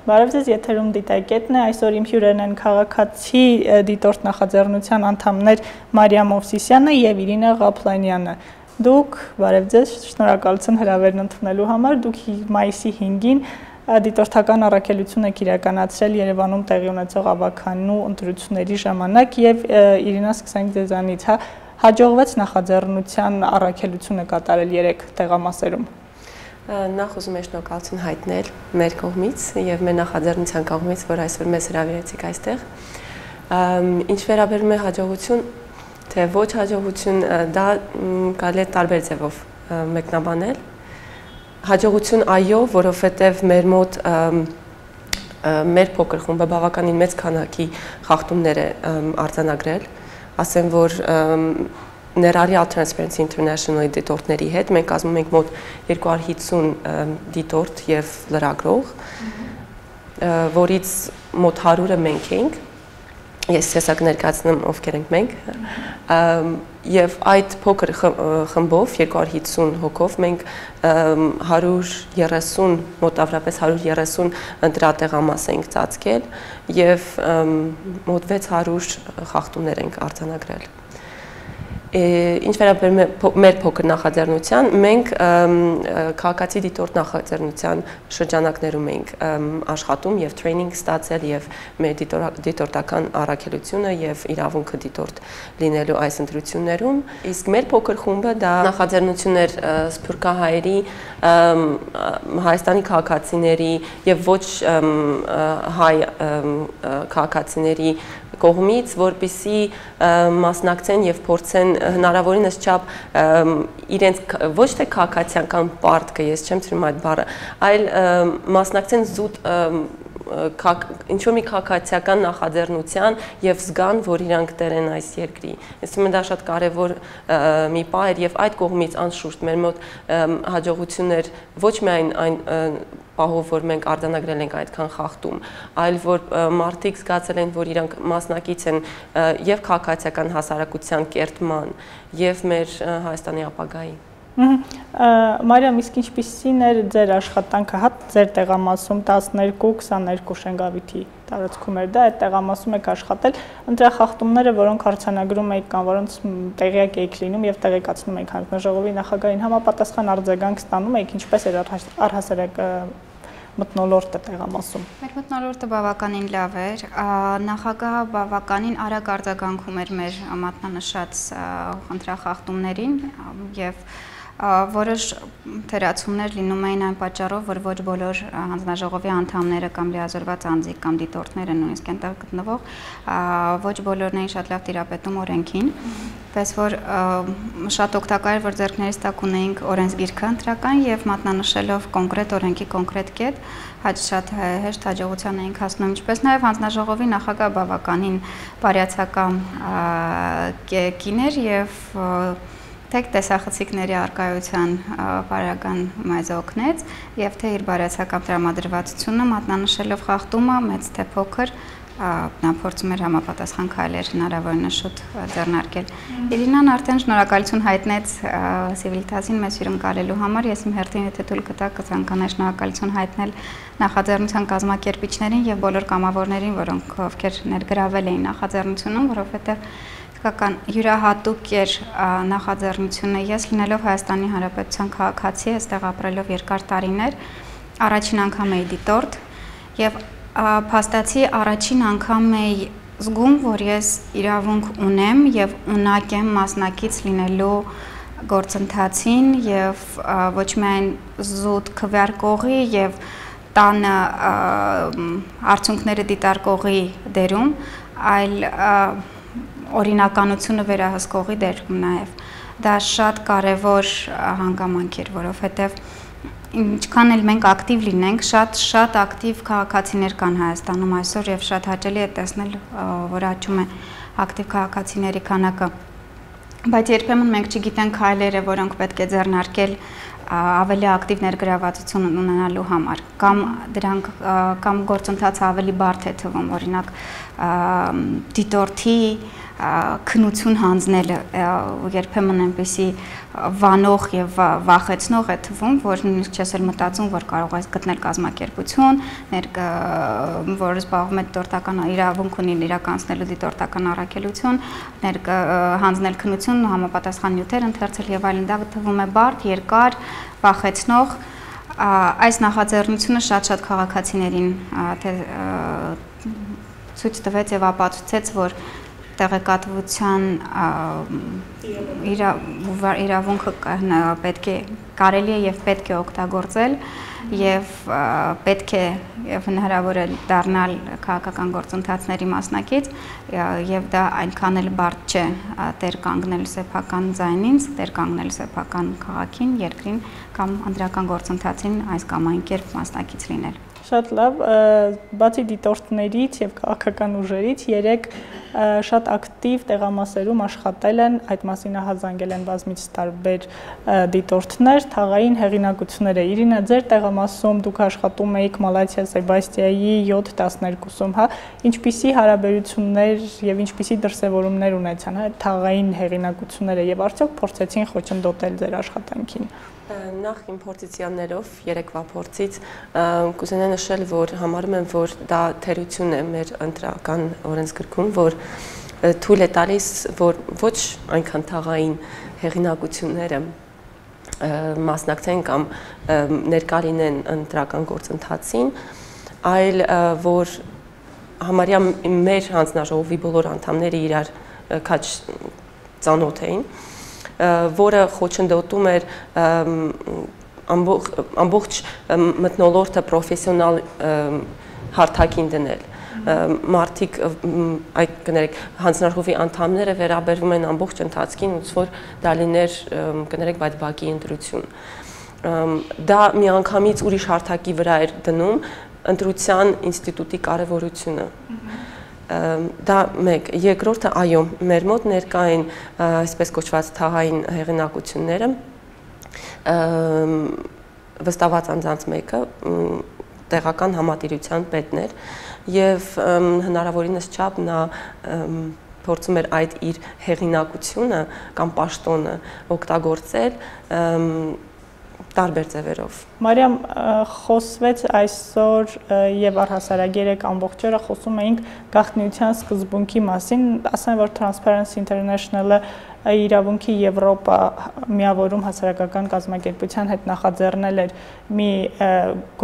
Բարև ձեզ, եթերում դիտակետն է, այսօր իմ հյուրերն են քաղաքացի դիտորդ նախաձեռնության անդամներ Մարիա Մովսիսյանը և Իրինա Ղափլանյանը։ Դուք, բարև ձեզ, շնորհակալություն հրավերն ընդունելու համար, դուք մայիսի 5-ին դիտորդական առաքելություն եք իրականացրել Երևանում տեղի ունեցող ավականու ընտրությունների ժամանակ և Իրինա, սկսենք ձեզանից, հաջողվեց նախաձեռնության առաքելությունը կատարել 3 տեղամասերում։ Նախ ուզում եմ շնորհակալություն հայտնել մեր կողմից եւ մեր նախաձեռնության կողմից, որ այսօր մեզ հրավիրեցիք այստեղ։ Ինչ վերաբերում է հաջողություն, թե ոչ հաջողություն, դա կարելի է տարբեր ձևով մեկնաբանել։ Հաջողություն այո, որովհետեւ մեր մոտ մեր փոքր խումբը բավականին մեծ քանակի խախտումներ է արձանագրել, ասեմ որ ներառյալ Transparency International-ի դիտորդների հետ մենք կազմում ենք մոտ 250 դիտորդ եւ լրագրող, որից մոտ 100-ը մենք ենք, ես հեսա կներկայացնեմ ովքեր ենք մենք, եւ այդ փոքր խմբով 250 հոգով մենք 130 մոտավորապես 130 ընտրատեղամաս ենք ծածկել եւ մոտ 600 խախտումներ ենք արձանագրել։ Ինչ վերաբերում է մեր փոքր նախաձեռնության, մենք քաղաքացի դիտորդ նախաձեռնության շրջանակներում ենք աշխատում եւ տրեյնինգ ստացել եւ մեր դիտորդական առաքելությունը եւ իրավունքը դիտորդ լինելու այս ընտրություններում, իսկ մեր փոքր խումբը դա նախաձեռնություն էր սփյուռքահայերի, Հայաստանի քաղաքացիների եւ ոչ հայ քաղաքացիների կողմից, որպեսզի մասնակցեն եւ փորձեն հնարավորինս չափ իրենց ոչ թե քաղաքացիական պարտքը, ես չեմ ցույց այդ բառը, այլ մասնակցեն զուտ ինչ-որ մի քաղաքացիական նախաձեռնության եւ զգան, որ իրանք տեր են այս երկրի։ Ես ուսում եմ դա շատ կարեւոր մի պահ էր եւ այդ կողմից անշուշտ մեր մոտ հաջողություններ ոչ միայն այն պահով, որ մենք արձանագրել ենք այդքան խախտում, այլ որ մարդիկ զգացել են, որ իրանք մասնակից են եւ քաղաքացիական հասարակության կերտման եւ մեր Հայաստանի ապագայի։ Մարիամ, իսկ ինչպիսին էր ձեր աշխատանքը, ձեր տեղամասում 12-22 Շենգավիթի տարածքում էր դա, այդ տեղամասում եք աշխատել, ընտրախախտումները, որոնք արձանագրում եք կամ որոնց տեղյակ եք լինում եւ տեղեկացնում եք հանձնաժողովի նախագահին, համապատասխան արձագանք ստանում եք, ինչպես էր առհասարակ մթնոլորտը տեղամասում։ Մեր մթնոլորտը բավականին լավ էր, նախագահը բավականին արագ արձագանքում էր մեր մատնանշած ընտրախախտումներին եւ որոշ թերացումներ լինում էին այն պատճառով, որ ոչ բոլոր հանձնաժողովի անդամները կամ լիազորված անձիկ կամ դիտորդները նույնիսկ այնտեղ գտնվող ոչ բոլորն էին շատ լավ տիրապետում օրենքին, պես որ շատ օգտակար էր, որ ձեռքներիս տակ ունեինք օրենսգիրքը ընտրական եւ մատնանշելով կոնկրետ օրենքի կոնկրետ կետ, շատ հեշտ հաջողության էինք հասնում, ինչպես նաեւ հանձնաժողովի նախագահ բավականին բարյացակամ կին էր եւ Թեք տեսախցիկների արկայության բարական մեզ օգնեց եւ թե իր բարյացակամ տրամադրվածությունը մատնանշելով խախտումը մեծ թե փոքր նա փորձում էր համապատասխան քայլեր հնարավորինս շուտ ձեռնարկել։ Իրինան արդեն շնորհակալություն հայտնեց Civiltas-ին մեզ հյուրընկալելու համար, ես իմ հերթին եթե թույլ կտակ կցանկանայի շնորհակալություն հայտնել նախաձեռնության կազմակերպիչներին եւ բոլոր կամավորներին, որոնք ովքեր ներգրավել էին նախաձեռնությունում, որովհետեւ յուրահատուկ էր նախաձեռնությունը, ես լինելով Հայաստանի Հանրապետության քաղաքացի, այստեղ ապրելով երկար տարիներ, առաջին անգամ էի դիտորդ եւ փաստացի առաջին անգամ էի զգում, որ ես իրավունք ունեմ եւ ունակ եմ մասնակից լինելու գործընթացին եւ ոչ միայն զուտ քվեարկողի եւ տանը արդյունքները դիտարկողի դերում, այլ օրինականությունը վերահսկողի դերում նաև դա շատ կարևոր հանգամանք էր, որովհետև ինչքան էլ մենք ակտիվ լինենք, շատ ակտիվ քաղաքացիներ կան Հայաստանում այսօր եւ շատ հաճելի է տեսնել, որ աճում է ակտիվ քաղաքացիների քանակը, բայց երբեմն մենք չգիտենք քայլերը, որոնք պետք է ձեռնարկել ավելի ակտիվ ներգրավվածություն ունենալու համար, կամ գործընթացը ավելի բարդ է թվում, օրինակ դիտորդի քնություն հանձնելը երբեմն այնպեսի վանող եւ վախեցնող է թվում, որ նույնիսկ չես էլ մտածում, որ կարող ես գտնել կազմակերպություն, որը զբաղվում է դիտորդական իրավունք ունի իրականացնելու դիտորդական առաքելություն, հանձնել քնություն, համապատասխան նյութեր ընթերցել եւ այլն, դա թվում է բարդ, երկար, վախեցնող։ Այս նախաձեռնությունը շատ քաղաքացիներին ցույց տվեց եւ ապացուցեց, որ տեղեկատվության իրավունքը պետք է կարելի է եւ պետք է օգտագործել եւ պետք է եւ հնարավոր է դառնալ քաղաքական գործընթացների մասնակից եւ դա այնքան էլ բարդ չէ տեր կանգնել սեփական ձայնին, տեր կանգնել սեփական քաղաքին, երկրին կամ անդրական գործընթացին այս կամ այն կերպ մասնակից լինել։ Շատ լավ, բացի դիտորդներից եւ քաղաքական ուժերից երեք շատ ակտիվ տեղամասերում աշխատել են, այդ մասին ահազանգել են բազմից տարբեր դիտորդներ, թաղային հեղինակությունները։ Իրինա, ձեր տեղամասում դուք աշխատում էիք Մալաթիա Սեբաստիայի 7-12-ում, հա, ինչպիսի հարաբերություններ եւ ինչպիսի դրսեւորումներ ունեցան թաղային հեղինակությունները եւ արդյոք փորձեցին խոչընդոտել ձեր աշխատանքին։ Նախ իմ փորձիցյաններով, երեկվա փորձից կուզենա նշել, որ համարում եմ, որ դա թերություն է մեր ընտրական օրենսգրքում, որ թույլ է տալիս, որ ոչ այնքան թաղային հեղինակությունները մասնակցեն կամ ներկա լինեն ընտրական գործընթացին, այլ որ համարյա մեր հանձնաժողովի բոլոր անդամները իրար քաչ ծանոթ էին, որը խոչընդոտում էր ամբողջ մթնոլորտը պրոֆեսիոնալ հարթակին դնել։ Մարդիկ, այդ կներեք, հանձնաժողովի անդամները վերաբերվում են ամբողջ ընթացքին, ոնց որ դա լիներ, կներեք, այդ բակի ընտրություն։ Դա միանգամից ուրիշ հարթակի վրա էր դնում ընտրության ինստիտուտի կարևորությունը։ Դա մեկ, երկրորդը, այո, մեր մոտ ներկա են այսպես կոչված թաղային հեղինակությունները, վստահված անձանց մեկը տեղական համատիրության պետն էր եւ հնարավորինս չափ նա փորձում էր այդ իր հեղինակությունը կամ պաշտոնը օգտագործել տարբեր ձևերով։ Մարիամ, խոսվեց այսօր եւ առհասարակ երեք ամբողջ օրը խոսում էինք գաղտնիության սկզբունքի մասին, ասեմ, որ Transparency International-ը իրավունքի Եվրոպա միավորում հասարակական կազմակերպության հետ նախաձեռնել էր մի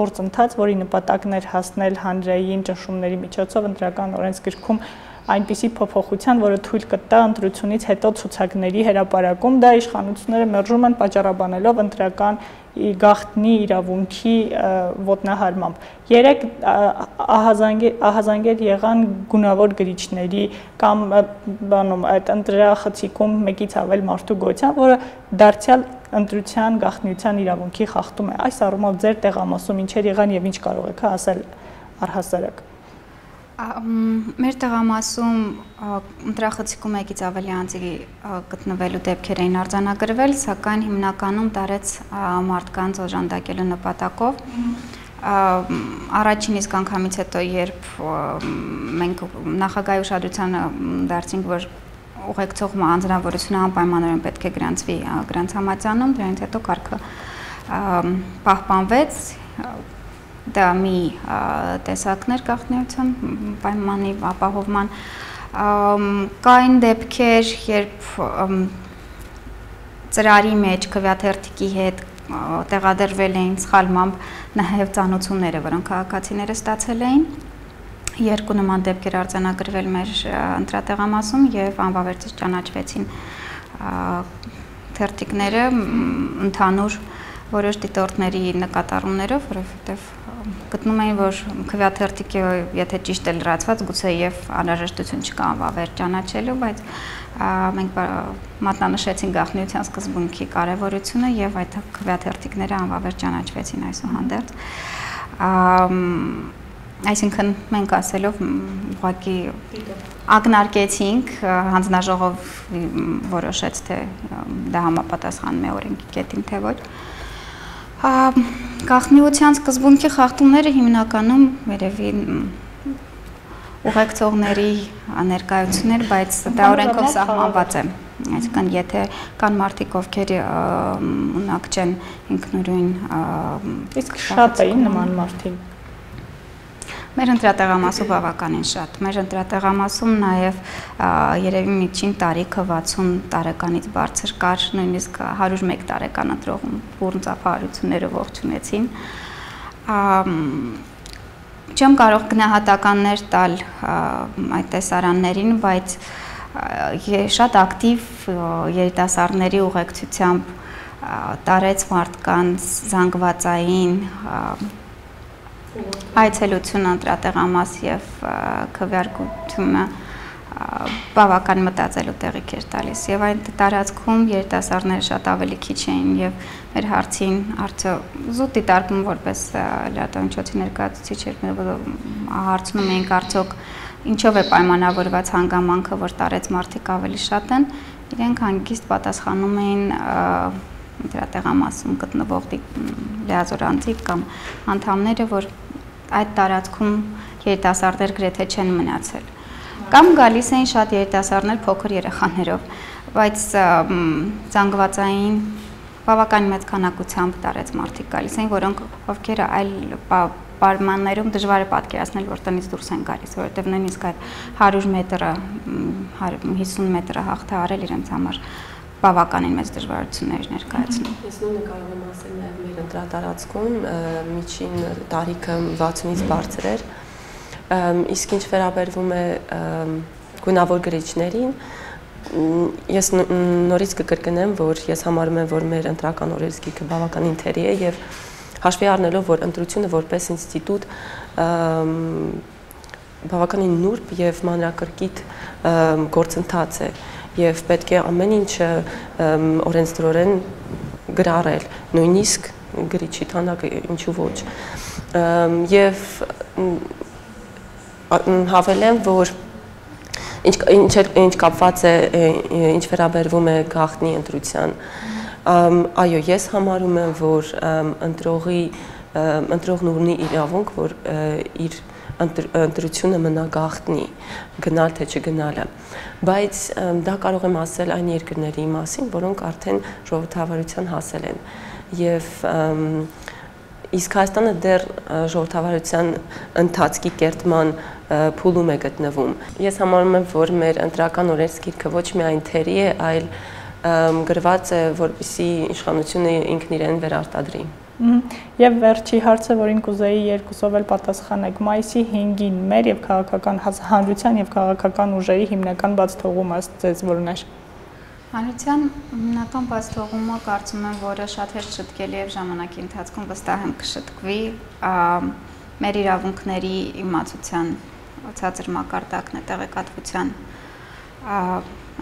գործընթաց, որի նպատակն էր հասնել հանրային ճնշումների միջոցով ընտրական օրենսգրքում այնպիսի փոփոխության, որը թույլ կտա ընտրությունից հետո ցուցակների հրապարակում, դա իշխանությունները մերժում են պատճառաբանելով ընտրական գաղտնի իրավունքի ոտնահարմամբ։ Երեք ահազանգեր եղան գունավոր գրիչների կամ բանում այդ ընտրախցիկում մեկից ավել մարդու գոյության, որը դարձյալ ընտրության գաղտնիության իրավունքի խախտում է։ Այս առումով ձեր տեղամասում ինչեր եղան եւ ինչ կարող եք ասել առհասարակ։ Մեր տեղամասում ընտրախցիկում եկից ավելի անձի գտնվելու դեպքեր էին արձանագրվել, սակայն հիմնականում տարեց մարդկանց օժանդակելու նպատակով։ Առաջին իսկ անգամից հետո, երբ մենք նախագահի ուշադրությանը դարձինք, որ ուղեկցող անձնավորությունը անպայմանորեն պետք է գրանցվի գրանց համաձայնում, դրանից հետո կարգը պահպանվեց։ Դա մի տեսակներ գաղտնիության պայմանի ապահովման կային դեպքեր, երբ ծրարի մեջ քվեաթերթիկի հետ տեղադրվել էին սխալմամբ նաև ծանոթությունները, որոնք քաղաքացիները ստացել էին։ Երկու նման դեպքեր արձանագրվել մեր ընտրատեղամասում եւ անվավերցից ճանաչվեցին թերթիկները ընդհանուր որոշ դիտորդների նկատառումներով, որովհետեւ գտնում էին, որ քվեաթերթիկը եթե ճիշտ է լրացված, գուցե եւ անհրաժեշտություն չկա անվավեր ճանաչելու, բայց մենք մատնանշեցին գաղտնիության սկզբունքի կարևորությունը եւ այդ քվեաթերթիկները անվավեր ճանաչվեցին այսուհանդերձ։ Այսինքն մենք ասելով ուղղակի ակնարկեցինք, հանձնաժողով որոշեց, թե դա համապատասխանում է օրենքի կետին, թե ոչ։ Գաղտնիության սկզբունքի խախտումները հիմնականում երևի ուղեկցողների ներկայություններ, բայց դա օրենքով սահմանված է։ Այսինքն եթե կան մարդիկ, ովքեր ունակ չեն ինքնուրույն, իսկ շատ էին նման մարդիկ։ Մեր ընտրատեղամասում բավականին շատ։ Մեր ընտրատեղամասում նաև երևի միջին տարիքը 60 տարեկանից բարձր կար, նույնիսկ 101 տարեկան ընտրողում բուրն ծափահարությունները ողջունեցին։ Չեմ կարող գնահատականներ տալ այդ տեսարաններին, բայց շատ ակտիվ երիտասարդների ուղեկցությամբ տարեց մարդկանց զանգվածային այցելություն ընտրատեղամաս եւ քվեարկությունը բավական մտածելու տեղիք էր տալիս եւ այն տարածքում երիտասարդները շատ ավելի քիչ էին եւ մեր հարցին արդյո զուտ դիտարկում որպես լրատվամիջոցի ներկայացուցիչ հարցնում էինք արդյոք ինչով է պայմանավորված հանգամանքը որ տարեց մարդիկ ավելի շատ են իրենք հանգիստ պատասխանում էին ընտրատեղամասում գտնվող լիազոր անձիկ կամ անդամները որ այդ տարածքում երիտասարդներ գրեթե չեն մնացել կամ գալիս էին շատ երիտասարդներ փոքր երեխաներով բայց զանգվածային բավական մեծ քանակությամբ տարեց մարդիկ գալիս էին որոնք ովքեր այլ պայմաններում դժվար է պատկերացնել որ տնից դուրս են գալիս որովհետև նույնիսկ այդ 100 մետրը 50 մետրը հաղթահարել իրենց համար բավականին մեծ դժվարություններ ներկայացնում։ Ես նույնը կարող եմ ասել նաև մեր ընտրատարածքում միջին տարիքը 60-ից բարձր էր, իսկ ինչ վերաբերվում է գունավոր գրիչներին, ես նորից կկրկնեմ, որ ես համարում եմ, որ մեր ընտրական օրենսգիրքը բավականին թերի է եւ հաշվի առնելով, որ ընտրությունը որպես ինստիտուտ բավականին նուրբ եւ մանրակրկիտ գործընթաց է եւ պետք է ամեն ինչը օրենսդրորեն գրառել, նույնիսկ գրիչի թանակը ինչու ոչ։ Եվ հավելեմ, որ ինչ կապված է, ինչ վերաբերվում է գաղտնի ընտրության, այո, ես համարում եմ, որ ընտրողն ունի իրավունք, որ իր ընտրությունը մնա գաղտնի, գնալ թե չգնալը, բայց դա կարող եմ ասել այն երկրների մասին, որոնք արդեն ժողովրդավարության հասել են եւ իսկ Հայաստանը դեռ ժողովրդավարության ընթացքի կերտման փուլում է գտնվում։ Ես համարում եմ, որ մեր ընտրական օրենսգիրքը ոչ միայն թերի է, այլ գրված է, որպեսզի իշխանությունը ինքն իրեն վերարտադրի։ Եվ վերջի հարցը, որին կուզեի երկուսով էլ պատասխանեք, մայիսի 5-ին մեր եւ քաղաքական հանրության եւ քաղաքական ուժերի հիմնական բացթողումը ձեզ որն էր։ Հանրության հիմնական բացթողումը կարծում եմ, որը շատ հեշտ շտկելի եւ ժամանակի ընթացքում վստահ եմ կշտկվի, մեր իրավունքների իմացության ցածր մակարդակն է տեղեկատվության,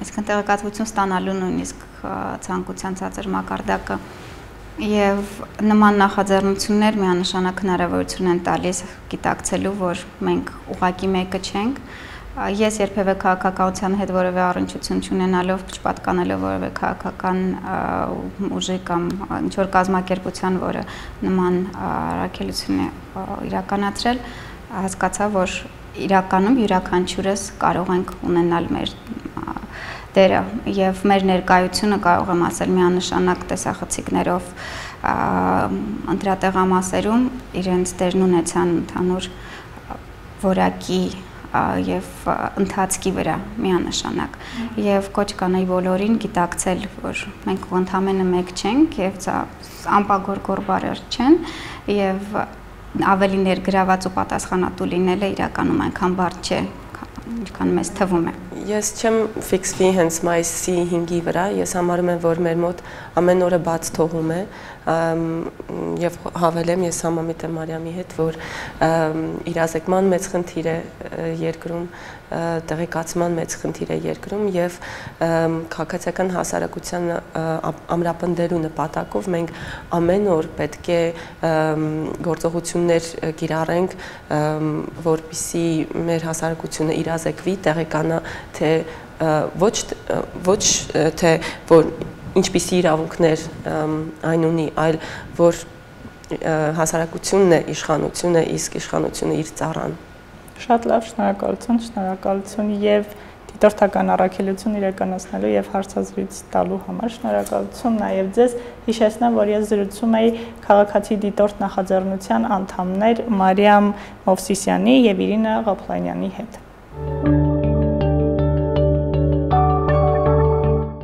այսինքն տեղեկատվություն ստանալու նույնիսկ ցանկության ցածր մակարդակը Եվ նման նախաձեռնություններ միանշանակ հնարավորություն են տալիս գիտակցելու, որ մենք ուղղակի մեկը չենք։ Ես երբևէ քաղաքականության հետ որևէ առնչություն չունենալով, չպատկանելով որևէ քաղաքական ուժի կամ ինչ-որ կազմակերպության, որը նման առաքելություն է իրականացրել, հասկացա, որ իրականում յուրաքանչյուրս կարող ենք ունենալ մեր դերը եւ մեր ներկայությունը կարող եմ ասել միանշանակ տեսախցիկներով ընտրատեղամասերում իրենց դերն ունեցան ընդհանուր որակի եւ ընթացքի վրա միանշանակ եւ կոչ կանեի բոլորին գիտակցել որ մենք ընդհանրապես մեկ չենք եւ անպագոր բառեր չեն եւ ավելի ներգրաված ու պատասխանատու լինելը իրականում այնքան բարդ չէ ինչքան մեզ թվում է Ես չեմ ֆիքսվի հենց մայիսի 5-ի վրա, ես համարում եմ, որ մեր մոտ ամեն օրը բաց թողում է եւ հավելեմ ես համամիտ եմ Մարիամի հետ, որ իրազեկման մեծ խնդիր է երկրում, տեղեկացման մեծ խնդիր է երկրում եւ քաղաքացիական հասարակության ամրապնդելու նպատակով մենք ամեն օր պետք է գործողություններ կիրառենք, որպեսզի մեր հասարակությունը իրազեկվի, տեղեկանա թե ոչ թե որ ինչպիսի իրավունքներ այն ունի, այլ որ հասարակությունն է իշխանությունը, իսկ իշխանությունը իր ծառան։ Շատ լավ, շնորհակալություն եւ դիտորդական առաքելություն իրականացնելու եւ հարցազրույց տալու համար շնորհակալություն նաեւ ձեզ հիշեցնեմ, որ ես զրուցում էի քաղաքացի դիտորդ նախաձեռնության անդամներ Մարիամ Մովսիսյանի եւ Իրինա Ղափլանյանի հետ։